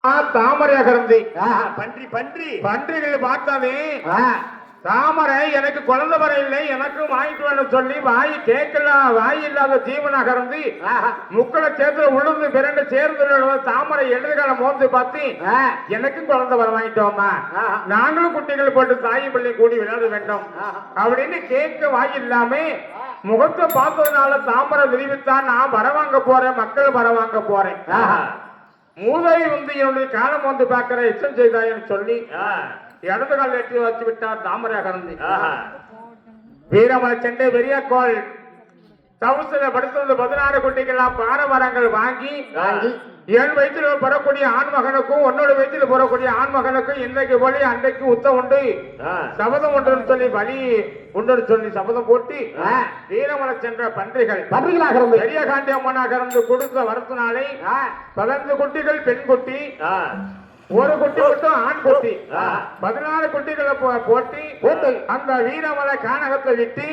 தாமரையாக இருந்து பன்றி பன்றி பன்றிகள் பார்த்தாவே தாமரை எனக்கு குழந்தை வர இல்லை எனக்கும் வாங்கிட்டு வேணும் சொல்லி வாய் கேட்கலாம் வாய் இல்லாத ஜீவனாக இருந்து முக்களை சேர்த்து உளுந்து பிறண்டு சேர்ந்து தாமரை எதிர்காலம் மோந்து பார்த்து எனக்கும் குழந்தை வர வாங்கிட்டோமா நாங்களும் குட்டிகள் போட்டு தாய் பிள்ளை கூடி விளையாட வேண்டும் அப்படின்னு கேட்க வாய் இல்லாம முகத்தை பார்த்ததுனால தாமரை விரிவித்தான் நான் வர வாங்க போறேன் மக்கள் வர வாங்க போறேன் மூதவி வந்து என்னுடைய காலம் வந்து பார்க்கிற இச்சம் செய்தாயன்னு சொல்லி இடது கால் எட்டி வச்சு விட்டார் தாமரையாக இருந்து வீரமலை சென்னை பெரியக்கோள் தவுசில படுத்தது 16 குட்டிகள்லாம் பாரவரங்கள் வாங்கி 7 வயசுல பெறக்கூடிய ஆண்மகனுக்கும் 1 வயசுல பெறக்கூடிய ஆண்மகனுக்கும் இன்றைக்கு வழி அன்றைக்கு உத்தம் உண்டு சபதம் உண்டுன்னு சொல்லி வழி உண்டுன்னு சொல்லி சபதம் போட்டு வீரமலை சென்ற பன்றிகளாக இருந்து பெரிய காண்டி அம்மனாக இருந்து கொடுத்த வரத்தினாலே 15 குட்டிகள் பெண் குட்டி ஒரு குட்டி மட்டும் ஆண் குட்டி 16 குட்டிகளை போட்டு அந்த வீரமலை கானகத்தை விட்டு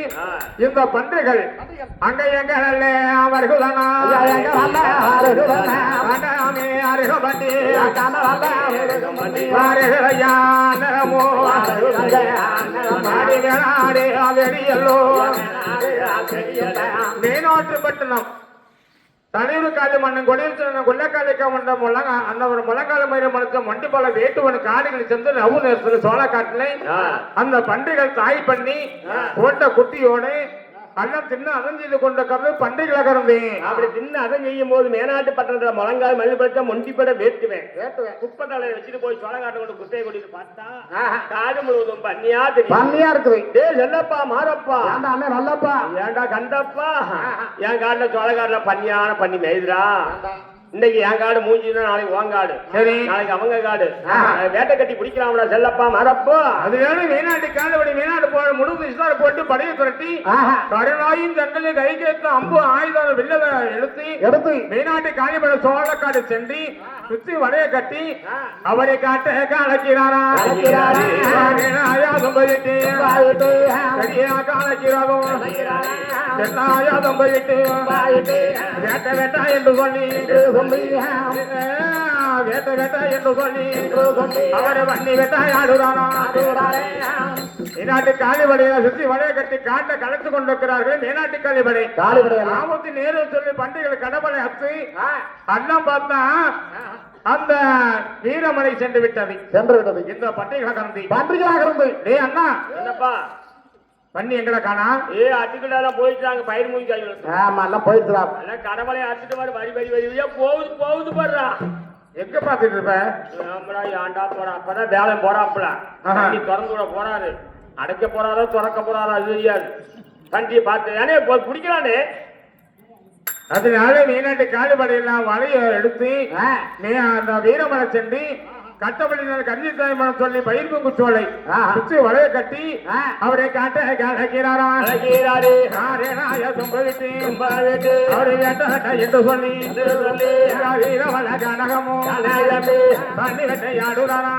இந்த பன்றிகள் அங்க எங்க அவர்களாமே அருகபண்டி மேனோற்றுப்பட்டனம் தலைவர் காலி மன்னன் கொடியில் கொள்ளக்காலிக்க மன்ற அந்த ஒரு முழங்கால மயிரம் மனுத்த மண்டிப்பால வேட்டுவன் காடுகளை சென்று ரவு நேரத்தில் சோழ காட்டில அந்த பண்டிகள் தாய் பண்ணி போட்ட குட்டியோடு எல்லாம் தின்னு அதன் செய்து கொண்ட கருது பண்டிகைகளாக இருந்தேன் அப்படி தின்னு அதன் செய்யும் போது மேனாட்டு பட்டணத்துல முழங்கால் மல்லிப்பட்ட மொண்டிப்பட வேட்டுவேன் குப்பத்தலை வச்சுட்டு போய் சோழகாட்டு கொண்டு குட்டையை கொட்டிட்டு பார்த்தா காடு முழுவதும் பண்ணியா இருக்குது டே செல்லப்பா மாறப்பா நல்லப்பா ஏண்டா கண்டப்பா என் காட்டுல சோழகாட்டுல பண்ணியான பண்ணி மேய்துரா இன்னைக்கு என் காடு மூஞ்சினா நாளைக்கு உன் காடு சரி நாளைக்கு அவங்க காடு வேட்டை கட்டி பிடிக்கலாம்டா செல்லப்பா மறப்போ அது வேணும் மேனாட்டு காலபடி மேனாட்டு போட முழுவதும் விசார போட்டு படையை துரட்டி கருணாயும் தங்களை கை கேட்டு அம்பு ஆயுதம் வில்ல எடுத்து மேனாட்டு காலிபட சோழக்காடு சென்று சுத்தி வடைய கட்டி அவரை காட்ட காலக்கிறாரா வேட்ட வேட்டா என்று சொல்லி வேட்ட வேட்டா என்று சொல்லி அவரை வண்டி வேட்டாடுறானா மேனாட்டு காலிபடையை சுத்தி வடைய கட்டி காட்ட கலந்து கொண்டிருக்கிறார்கள் மேனாட்டு காலிபடை ஆபத்து நேரம் சொல்லி பண்டிகை கடவுளை அத்து அண்ணன் பார்த்தா அந்த வீரமலை சென்று விட்டது இந்த பண்டிகைகளாக இருந்து டே அண்ணா என்னப்பா பண்ணி எங்கட காணா அட்டுக்கிட்ட போயிட்டாங்க பயிர் மூஞ்சி ஆமா எல்லாம் போயிடுறான் கடமலை அடிச்சுட்டு மாதிரி வரி வரி வரியா போகுது பாடுறா எங்க பாத்துட்டு இருப்ப ஆண்டா போறா அப்பதான் வேலை போறாப்புல திறந்து விட போறாரு அடைக்க போறாரோ திறக்க போறாரோ அது தெரியாது கண்டியை பார்த்து ஏனே குடிக்கலானே அதனால மீனாட்டு காலுபடையெல்லாம் வலைய எடுத்து அந்த வீரமலை சென்று கட்டப்படி கஞ்சி தாய்மனம் சொல்லி பயிர் பொங்கு சோலை சுற்றி வலைய கட்டி அவரை காட்ட கலக்கிறாரா அவரை என்று சொல்லி வீரமலை கனகமோ ஆடுறாரா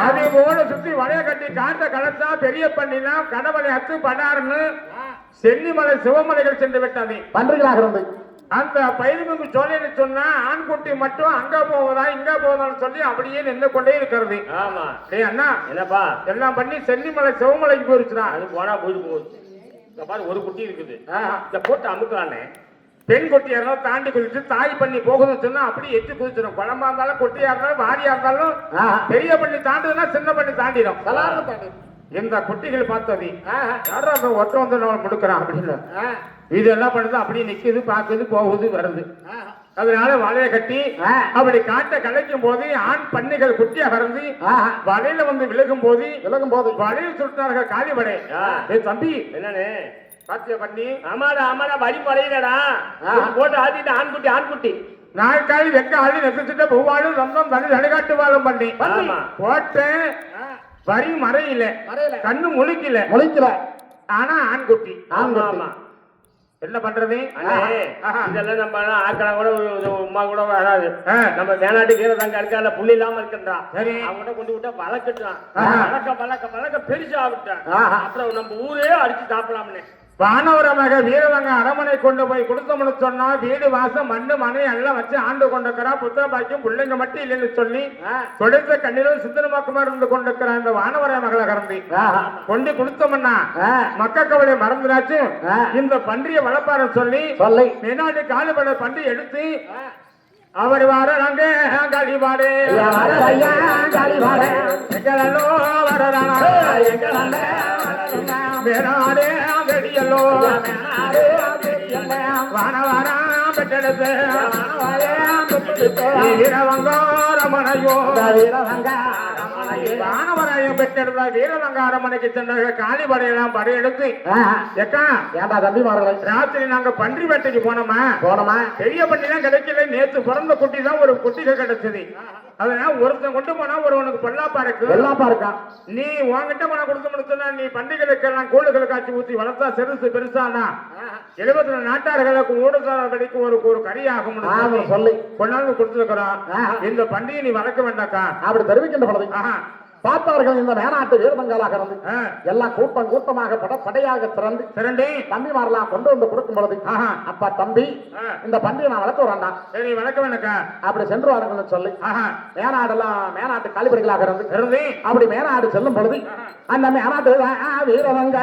அதே போல சுத்தி வலைய கட்டி காட்ட கலத்தா பெரிய பண்ணிலாம் கடவுளை அத்து பண்ணாருன்னு சென்னிமலை சிவமலைகள் சென்று விட்டானே பன்றிகளாக இருந்து அந்த பயிர்முங்கு சோலைன்னு சொன்னா ஆண்குட்டி மட்டும் அங்க போவதா இங்க போவதான்னு சொல்லி அப்படியே நின்று கொண்டே இருக்கிறது. ஆமா டேய் அண்ணா என்னப்பா எல்லாம் பண்ணி சென்னிமலை சிவமலைக்கு போயிருச்சுடா. அது போனா போகுது. இந்த பாரு ஒரு குட்டி இருக்குது. இந்த போட்டு அமுக்கலானே பெண் கொட்டியா இருந்தாலும் தாண்டி குதிச்சு தாய் பண்ணி போகுதுன்னு சொன்னா அப்படியே எட்டு குதிச்சிடும். குழம்பா இருந்தாலும் கொட்டியா இருந்தாலும் வாரியா இருந்தாலும் பெரிய பண்ணி தாண்டுதுன்னா சின்ன பண்ணி தாண்டிடும். இந்த குட்டிகள் பார்த்தது யாரும் ஒற்ற வந்து நம்ம முடுக்கிறான் அப்படின்னு இதெல்லாம் பண்ணுது அப்படியே நிக்குது பாக்குது போகுது வருது. அதனால வலைய கட்டி அப்படி காட்ட கலைக்கும் போது ஆண் பண்ணிகள் குட்டியா கறந்து வலையில வந்து விலகும் போது வலையில் சுட்டார்கள் காலிபடை. தம்பி என்னன்னு பாத்திய பண்ணி ஆமாடா ஆமாடா வழி படையிலடா போட்டு ஆத்திட்டு ஆண்குட்டி நாற்காலி வெக்க ஆளி நெசிச்சுட்ட பூவாளும் சொந்தம் தனி தனிகாட்டு பண்ணி போட்டேன். வரி மறையில கண்ணு முழிக்கல ஆனா ஆண்குட்டி. ஆமா என்ன பண்றது இதெல்லாம் நம்ம ஆக்கலாம் கூட உமா கூட வராது. நம்ம மேனாட்டு கீழே தங்க இருக்க புள்ளி இல்லாம இருக்கின்றான். சரி அவங்ககிட்ட கொண்டு விட்டா வளர்க்கட்டான். வளர்க்க பெருசா ஆகிட்டான். அப்புறம் நம்ம ஊரே அடிச்சு சாப்பிடலாம்னு வானவரமாக வீரவங்க அரமனை கொண்டு போய் கொடுத்தோம்னு சொன்னா வீடு வாசம் மண்ணு மனை எல்லாம் வச்சு ஆண்டு கொண்டிருக்கிறா புத்திர பாக்கியம் பிள்ளைங்க மட்டும் இல்லைன்னு சொல்லி தொழிற்ற கண்ணிலும் சித்தனமாக்கமா இருந்து கொண்டிருக்கிற இந்த வானவர மகளை கறந்து கொண்டு கொடுத்தோம்னா மக்க கவலை மறந்துடாச்சு இந்த பன்றிய வளர்ப்பாரு சொல்லி மேனாடி காலுபட பன்றி எடுத்து அவர் வராங்க காளிபாடு எங்களோ வரறானா மேனாடே அங்கடியல்லோ வானவாரா பெற்றெடுத்து வீரவங்காரமனையோ வானவராயம் பெற்றெடுத்த வீரவங்காரமனைக்கு சென்ற காளிபடையெல்லாம் படையெடுத்து எக்கா ஏண்டா தம்பி மார்களே ராத்திரி நாங்க பன்றி வேட்டைக்கு போனோமா பெரிய பன்றி தான் கிடைக்கல நேற்று பிறந்த குட்டி தான் ஒரு குட்டிகள் கிடைச்சது அதனால ஒருத்தன் கொண்டு போனா ஒருவனுக்கு பொல்லாப்பா இருக்கா நீ உன்கிட்ட போனா கொடுத்து முடிச்சா நீ பண்டிகைகளுக்கு எல்லாம் கோடுகள் காட்சி ஊத்தி வளர்த்தா சிறுசு பெருசானா 70 நாட்டார்களுக்கு ஊடுதலைக்கு ஒரு கரியாகும் சொல்லி கொண்டாந்து கொடுத்துருக்கிறோம் இந்த பண்டிகை நீ வளர்க்க வேண்டாக்கா அப்படி தெரிவிக்கின்ற பொழுது பார்த்தார்கள் இந்த மேனாட்டு வீரமங்களாக இருந்து எல்லாம் கூட்டமாக படையாக திறந்து தம்பிமாரெல்லாம் கொண்டு வந்து கொடுக்கும் பொழுது அப்பா தம்பி இந்த பண்டிகை நான் வளர்த்து வரேன்டா சரி வளர்க்க வேண்டாக்கா அப்படி சென்று வாருங்கன்னு சொல்லி மேனாட்டு காலிபடிகளாக இருந்து அப்படி மேனாடு செல்லும் பொழுது அந்த மேனாட்டு வீரவங்க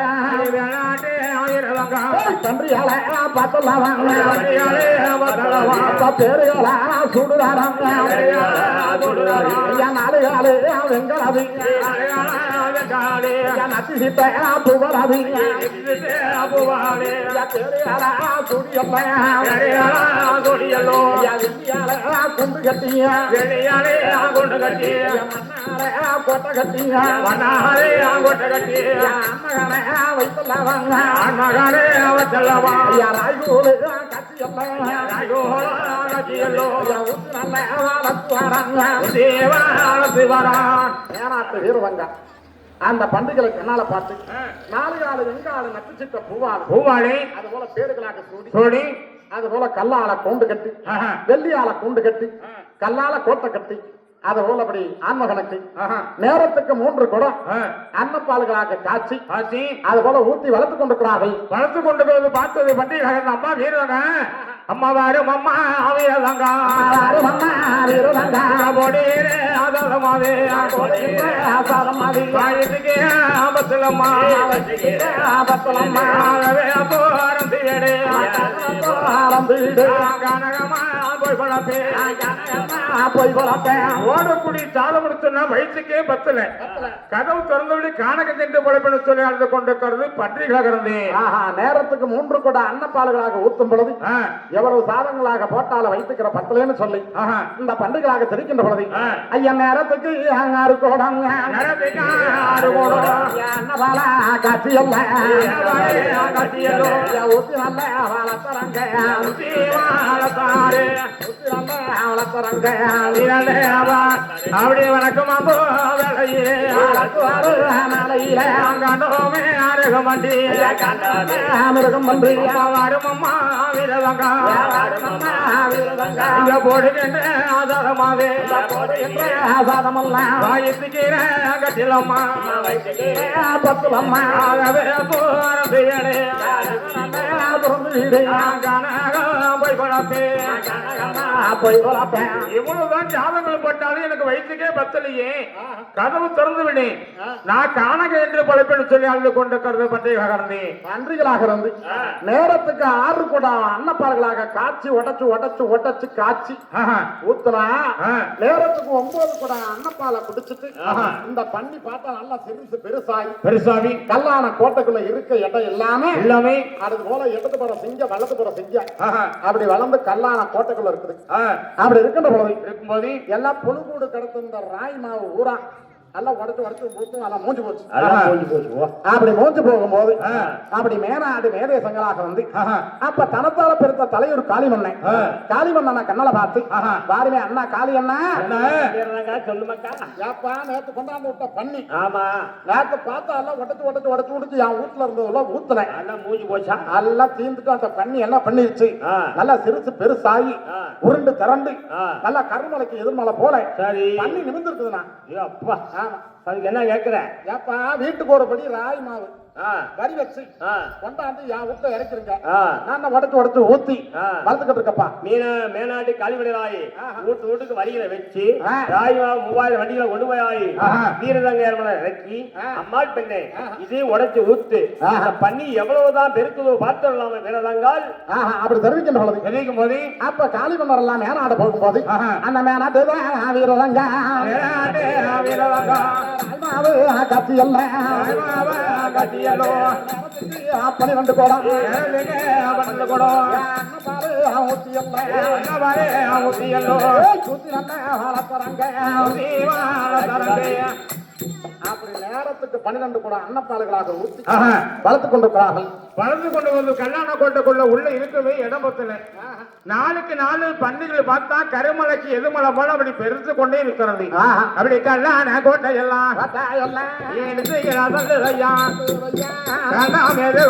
தன்றியால பார்த்தலாம் பேருகளா சுடுறாங்க நாடுகாலு வெங்கடாது புகழாது கொண்டு கட்டிய கோட்டை கட்டிய வீரவங்க அந்த பண்டிகளை கண்ணால பார்த்து 4 ஆளு எங்க ஆளு நட்டுச்சிட்ட பூவாளி அது போல பேருகளாக சூடி அது போல கல்லால கூண்டு கட்டி வெள்ளியால கூண்டு கட்டி கல்லால கோட்டை கட்டி அது போல அப்படி ஆன்மகனுக்கு நேரத்துக்கு 3 குடம் அன்னப்பால்களாக காய்ச்சி அது போல ஊத்தி வளர்த்து கொண்டிருக்கிறார்கள் வளர்த்து கொண்டு பார்த்தது பண்டிகை அம்மா வீரவங்க அம்மா வாரும் அம்மா வீரவங்க ஓடக்குடி சால முடிச்சுன்னா வயிற்றுக்கே பத்தல கதவு திறந்தபடி காணக சென்று பொழைப்பெனு சொல்லி அழுது கொண்டிருக்கிறது பன்றிகளாக நேரத்துக்கு 3 கூட அன்னப்பால்களாக ஊத்தும் பொழுது எவ்வளவு சாதங்களாக போட்டால வைத்துக்கிற பத்தலன்னு சொல்லி இந்த பண்டிகைகளாக தெரிக்கின்ற பொழுது ஐயா நேரத்துக்கு 6 கோடம் அன்னபால காட்சியல்ல ஊத்தி நல்ல வளர்த்தரங்க வளர்த்தரங்க அப்படி வணக்கம் வேலையில கண்டோமே அருகமண்டி மிருகம் பன்றி வாரும் அம்மா வீரவங்க இங்க போடுகின்ற ஆதாரமாவே ஆசாதமெல்லாம் வாயித்துக்கிற கட்டிலம்மா பத்துலம்மா ஆகவே போறதையடே போய் வளர்ப்பேன் இவ்வளவுதான் ஜாதகங்கள் போட்டாலும் எனக்கு வயிற்றுக்கே பத்தலையே கதவு திறந்து விடு நான் காணக என்று பழைப்பேன்னு சொல்லி அழுது கொண்டிருக்கிறது பண்டிகை நன்றிகளாக இருந்து நேரத்துக்கு 6 கூட அன்னப்பால்களாக காய்ச்சி உடைச்சு காய்ச்சி ஊத்துனா நேரத்துக்கு 9 கூட அன்னப்பாலை குடிச்சிட்டு இந்த பண்ணி பார்த்தா நல்லா சிறுசு பெருசாகி கல்லான கோட்டைக்குள்ள இருக்க இடம் எல்லாமே அது போல இடது புறம் செஞ்ச வலது புறம் செஞ்ச அப்படி வளர்ந்து கல்லான கோட்டைக்குள்ள இருக்குது அப்படி இருக்கும்போது எல்லாம் புழுகூடு கிடத்து இந்த ராய் மாவு ஊரா எல்லாம் உடச்சு ஊத்தும் எல்லாம் மூஞ்சி போச்சு அப்படி மூஞ்சி போகும்போது அப்படி மேனாடு மேதேசங்களாக வந்து அப்ப தனத்தால பெருத்த தலைவர் காளிமண்ணனை கண்ணால பார்த்து பாருமே அண்ணா காளி அண்ணா சொல்லுமாக்கா ஏப்பா நேத்து கொண்டாந்து விட்ட பண்ணி ஆமா நேத்து பார்த்தா எல்லாம் உடச்சு என் வீட்டுல இருந்ததுல ஊத்துல எல்லாம் மூஞ்சி போச்சா எல்லாம் தீர்ந்துட்டு அந்த பண்ணி என்ன பண்ணிருச்சு நல்லா சிறுசு பெருசாகி உருண்டு திரண்டு நல்லா கருமலைக்கு எதிர்மலை போல பண்ணி நிமிர்ந்து இருக்குதுண்ணா அப்பா அதுக்கு என்ன கேட்கிற ஏப்பா வீட்டுக்கு ஒருபடி ராய் மாவு ஆ. வரி வச்சு ஆ. கொண்டாந்து என் வீட்டுல இறக்கிருங்க. ஆ. நான் உடச்சு ஊத்தி ஆ. வளர்த்துக்கிட்டு இருக்கப்பா. மேனாட்டு கழிவடி ராயி வீட்டுக்கு வரிகளை வச்சு ஆ. ராய் 3000 வண்டிகளை கொண்டு போய் ஆயி ஆஹா. வீரதங்க இறக்கி ஆ. அம்மாள் பெண்ணே இதையும் உடைச்சு ஊத்து ஆஹா. இந்த பண்ணி எவ்வளவுதான் பெருக்குதோ பார்த்துடலாம வீரதங்கால் அப்படி தெரிவிக்கின்ற பொழுது தெரிவிக்கும் போது அப்ப காளிமன்னர் எல்லாம் மேனாட போகும்போது ஆஹா. அந்த மேனாட்டு வீரரங்க மேனாட்டு வீரரங்கா. கத்தி எல்லாம் கட்டியலோ 12 கோடம் பண்ணு கொடோ பாரு ஊத்தி எல்லாம் ஊத்தியல்லோ ஊத்தி நல்லா வளர்த்துறாங்க. அப்படி நேரத்துக்கு 12 கூட அன்னப்பாலுகளாக ஊத்தி ஆஹா. வளர்த்து கொண்டிருக்கிறார்கள். வளர்ந்து கொண்டு வந்து கல்யாண கோட்டைக்குள்ள உள்ள இருக்கவே இடம் பத்தல. நாளுக்கு நாலு பண்டிகள் பார்த்தா கருமலைக்கு எதுமலை போல அப்படி பெருத்து கொண்டே இருக்கிறது. ஆஹா. அப்படி கல்யாண கோட்டை எல்லாம் பார்த்தா எல்லாம் எடுத்து ஐயா ஐயா. வேண்டாம் எது